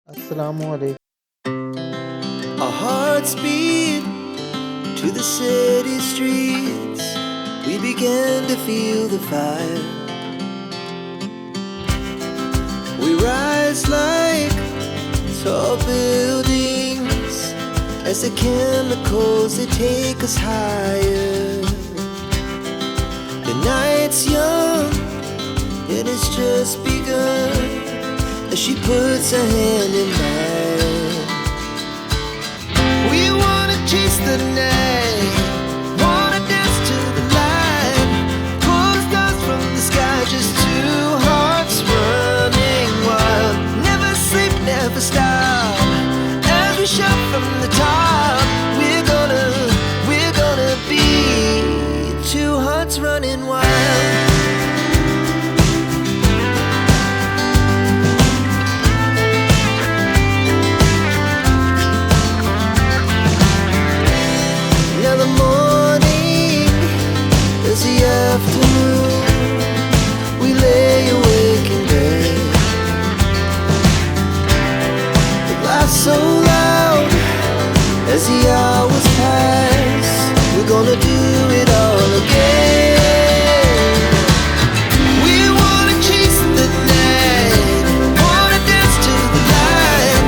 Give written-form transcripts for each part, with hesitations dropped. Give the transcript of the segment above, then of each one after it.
Assalamu alaikum. Our hearts beat to the city streets. We began to feel the fire. We rise like tall buildings as the chemicals, they take us higher. The night's young and it's just begun as she puts her hand in mine. We wanna chase the night, wanna dance to the light, pull the stars from the sky, just two hearts running wild. Never sleep, never stop, as we shout from the top. We're gonna be two hearts running wild. Afternoon, we lay awake in bed. The laughs so loud as the hours pass. We're gonna do it all again. We wanna chase the night, wanna dance to the light,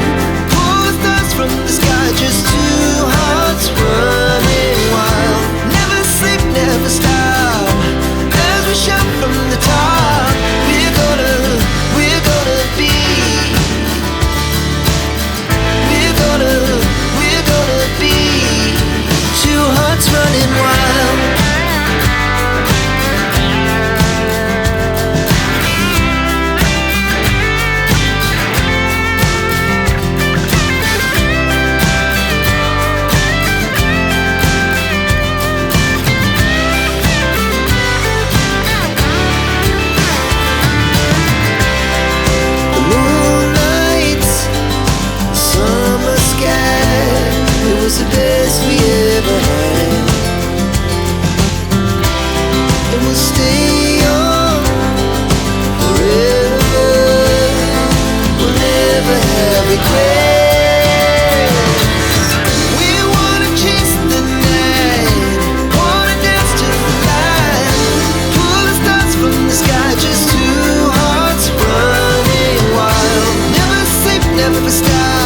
pull the stars from the sky, just two hearts running wild. Never sleep, never stop, shout from the top. We're gonna be, we're gonna be two hearts running wild. The best we ever had, and we'll stay on forever. We'll never have regrets. We wanna chase the night, wanna dance to the light, pull the stars from the sky, just two hearts running wild. Never sleep, never stop.